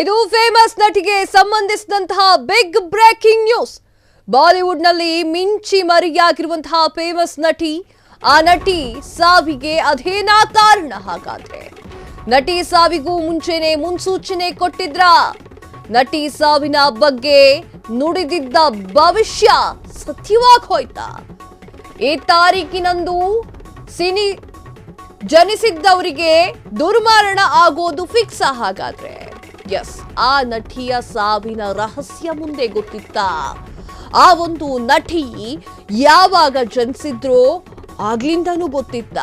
ಇದು ಫೇಮಸ್ ನಟಿಗೆ ಸಂಬಂಧಿಸಿದಂತಹ ಬಿಗ್ ಬ್ರೇಕಿಂಗ್ ನ್ಯೂಸ್. ಬಾಲಿವುಡ್ ನಲ್ಲಿ ಮಿಂಚಿ ಮರಿಯಾಗಿರುವಂತಹ ಫೇಮಸ್ ನಟಿ, ಆ ನಟಿ ಸಾವಿಗೆ ಅದೇನಾ ಕಾರಣ? ಹಾಗಾದ್ರೆ ನಟಿ ಸಾವಿಗೂ ಮುಂಚೆನೆ ಮುನ್ಸೂಚನೆ ಕೊಟ್ಟಿದ್ರ? ನಟಿ ಸಾವಿನ ಬಗ್ಗೆ ನುಡಿದಿದ್ದ ಭವಿಷ್ಯ ಸತ್ಯವಾಗಿ ಹೋಯ್ತಾ? ಈ ತಾರೀಕಿನಂದು ಸಿನಿ ಜನಿಸಿದ್ದವರಿಗೆ ದುರ್ಮರಣ ಆಗೋದು ಫಿಕ್ಸ್. ಹಾಗಾದ್ರೆ ಎಸ್, ಆ ನಟಿಯ ಸಾವಿನ ರಹಸ್ಯ ಮುಂದೆ ಗೊತ್ತಿತ್ತ? ಆ ಒಂದು ನಟಿ ಯಾವಾಗ ಜನಿಸಿದ್ರೋ ಆಗ್ಲಿಂದನೂ ಗೊತ್ತಿತ್ತ?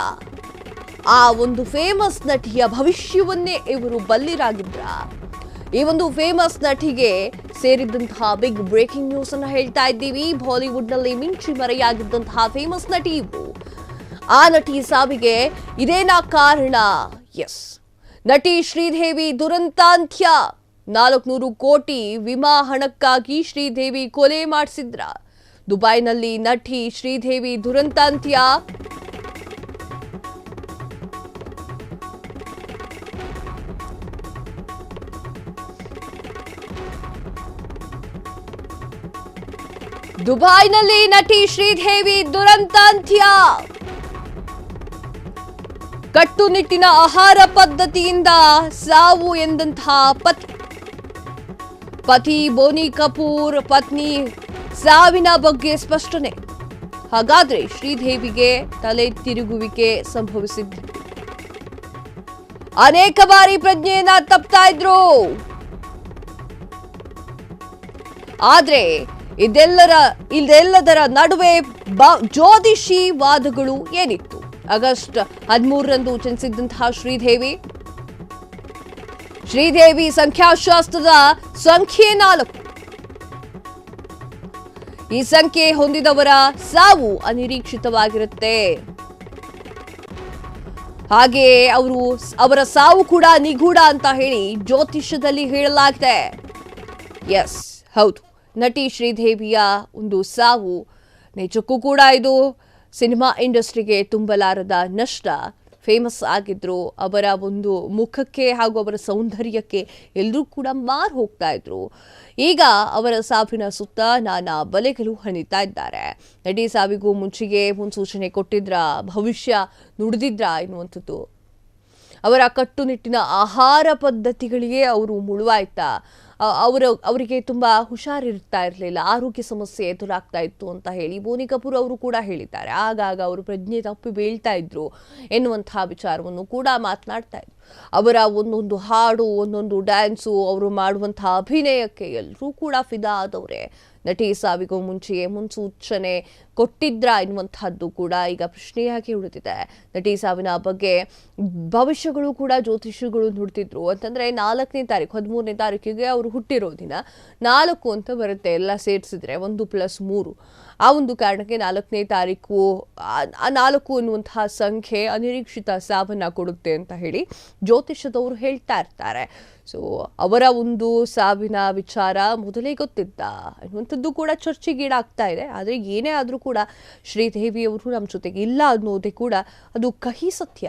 ಆ ಒಂದು ಫೇಮಸ್ ನಟಿಯ ಭವಿಷ್ಯವನ್ನೇ ಇವರು ಬಲ್ಲಿರಾಗಿದ್ರ? ಈ ಒಂದು ಫೇಮಸ್ ನಟಿಗೆ ಸೇರಿದಂತಹ ಬಿಗ್ ಬ್ರೇಕಿಂಗ್ ನ್ಯೂಸ್ ಅನ್ನ ಹೇಳ್ತಾ ಇದ್ದೀವಿ. ಬಾಲಿವುಡ್ ನಲ್ಲಿ ಮಿಂಚಿ ಮರೆಯಾಗಿದ್ದಂತಹ ಫೇಮಸ್ ನಟಿ ಇವರು. ಆ ನಟಿ ಸಾವಿಗೆ ಇದೇನಾ ಕಾರಣ? ಎಸ್, ನಟಿ ಶ್ರೀದೇವಿ ದುರಂತಾಂತ್ಯ. 400 ಕೋಟಿ ವಿಮಾ ಹಣಕ್ಕಾಗಿ ಶ್ರೀದೇವಿ ಕೊಲೆ ಮಾಡಿಸಿದ್ರ? ದುಬೈನಲ್ಲಿ ನಟಿ ಶ್ರೀದೇವಿ ದುರಂತಾಂತ್ಯ. ದುಬೈನಲ್ಲಿ ನಟಿ ಶ್ರೀದೇವಿ ದುರಂತಾಂತ್ಯ. ಕಟ್ಟುನಿಟ್ಟಿನ ಆಹಾರ ಪದ್ಧತಿಯಿಂದ ಸಾವು ಎಂದಂತಹ ಪತಿ ಬೋನಿ ಕಪೂರ್ ಪತ್ನಿ ಸಾವಿನ ಬಗ್ಗೆ ಸ್ಪಷ್ಟನೆ. ಹಾಗಾದ್ರೆ ಶ್ರೀದೇವಿಗೆ ತಲೆ ತಿರುಗುವಿಕೆ ಸಂಭವಿಸಿದ್ದು, ಅನೇಕ ಬಾರಿ ಪ್ರಜ್ಞೆಯನ್ನ ತಪ್ತಾ ಇದ್ರು. ಆದ್ರೆ ಇದೆಲ್ಲದರ ನಡುವೆ ಜ್ಯೋತಿಷಿ ವಾದಗಳು ಏನಿತ್ತು? ಆಗಸ್ಟ್ 13ರಂದು ಜನಿಸಿದ್ದಂತಹ ಶ್ರೀದೇವಿ ಸಂಖ್ಯಾಶಾಸ್ತ್ರದ ಸಂಖ್ಯೆ 4. ಈ ಸಂಖ್ಯೆ ಹೊಂದಿದವರ ಸಾವು ಅನಿರೀಕ್ಷಿತವಾಗಿರುತ್ತೆ. ಹಾಗೆಯೇ ಅವರ ಸಾವು ಕೂಡ ನಿಗೂಢ ಅಂತ ಹೇಳಿ ಜ್ಯೋತಿಷ್ಯದಲ್ಲಿ ಹೇಳಲಾಗಿದೆ. ಎಸ್, ಹೌದು, ನಟಿ ಶ್ರೀದೇವಿಯ ಒಂದು ಸಾವು ನಿಜಕ್ಕೂ ಕೂಡ ಇದು ಸಿನಿಮಾ ಇಂಡಸ್ಟ್ರಿಗೆ ತುಂಬಲಾರದ ನಷ್ಟ. ಫೇಮಸ್ ಆಗಿದ್ರು, ಅವರ ಒಂದು ಮುಖಕ್ಕೆ ಹಾಗೂ ಅವರ ಸೌಂದರ್ಯಕ್ಕೆ ಎಲ್ಲರೂ ಕೂಡ ಮಾರು ಹೋಗ್ತಾ ಇದ್ರು. ಈಗ ಅವರ ಸಾವಿನ ಸುತ್ತ ನಾನಾ ಬಲೆಗಳು ಹಣಿತಾ ಇದ್ದಾರೆ. ನಟಿ ಸಾವಿಗೂ ಮುಂಚೆಗೆ ಮುನ್ಸೂಚನೆ ಕೊಟ್ಟಿದ್ರ? ಭವಿಷ್ಯ ನುಡಿದಿದ್ರ ಎನ್ನುವಂಥದ್ದು. ಅವರ ಕಟ್ಟುನಿಟ್ಟಿನ ಆಹಾರ ಪದ್ಧತಿಗಳಿಗೆ ಅವರು ಮುಳುವಾಯ್ತಾ? ಅವರಿಗೆ ತುಂಬಾ ಹುಷಾರಿರ್ತಾ ಇರಲಿಲ್ಲ, ಆರೋಗ್ಯ ಸಮಸ್ಯೆ ಎದುರಾಗ್ತಾ ಇತ್ತು ಅಂತ ಹೇಳಿ ಬೋನಿ ಕಪೂರ್ ಅವರು ಕೂಡ ಹೇಳಿದ್ದಾರೆ. ಆಗಾಗ ಅವರು ಪ್ರಜ್ಞೆ ತಪ್ಪಿ ಬೀಳ್ತಾ ಇದ್ರು ಎನ್ನುವಂತಹ ವಿಚಾರವನ್ನು ಕೂಡ ಮಾತನಾಡ್ತಾ ಇದ್ರು. ಅವರ ಒಂದೊಂದು ಹಾಡು, ಒಂದೊಂದು ಡ್ಯಾನ್ಸು, ಅವರು ಮಾಡುವಂತಹ ಅಭಿನಯಕ್ಕೆ ಎಲ್ಲರೂ ಕೂಡ ಫಿದಾ ಆದವ್ರೆ. ನಟಿ ಸಾವಿಗೂ ಮುಂಚೆಯೇ ಮುನ್ಸೂಚನೆ ಕೊಟ್ಟಿದ್ರ ಎನ್ನುವಂತಹದ್ದು ಕೂಡ ಈಗ ಪ್ರಶ್ನೆಯಾಗಿ ಉಳಿದಿದೆ. ನಟಿ ಸಾವಿನ ಬಗ್ಗೆ ಭವಿಷ್ಯಗಳು ಕೂಡ ಜ್ಯೋತಿಷಿಗಳು ನುಡಿದಿದ್ರು. ಅಂತಂದ್ರೆ 4ನೇ ತಾರೀಕು 13ನೇ ತಾರೀಕಿಗೆ ಅವರು ಹುಟ್ಟಿರೋ ದಿನ 4 ಅಂತ ಬರುತ್ತೆ. ಎಲ್ಲ ಸೇರಿಸಿದ್ರೆ 1+3. ಆ ಒಂದು ಕಾರಣಕ್ಕೆ 4ನೇ ತಾರೀಕು, ಆ 4 ಎನ್ನುವಂತಹ ಸಂಖ್ಯೆ ಅನಿರೀಕ್ಷಿತ ಸಾವನ್ನ ಕೊಡುತ್ತೆ ಅಂತ ಹೇಳಿ ಜ್ಯೋತಿಷದವರು ಹೇಳ್ತಾ ಇರ್ತಾರೆ. ಸೊ ಅವರ ಒಂದು ಸಾವಿನ ವಿಚಾರ ಮೊದಲೇ ಗೊತ್ತಿದ್ದ ಅನ್ನುವಂಥದ್ದು ಕೂಡ ಚರ್ಚೆಗೀಡಾಗ್ತಾ ಇದೆ. ಆದರೆ ಏನೇ ಆದರೂ ಕೂಡ ಶ್ರೀದೇವಿಯವರು ನಮ್ಮ ಜೊತೆಗೆ ಇಲ್ಲ ಅನ್ನೋದೇ ಕೂಡ ಅದು ಕಹಿ ಸತ್ಯ.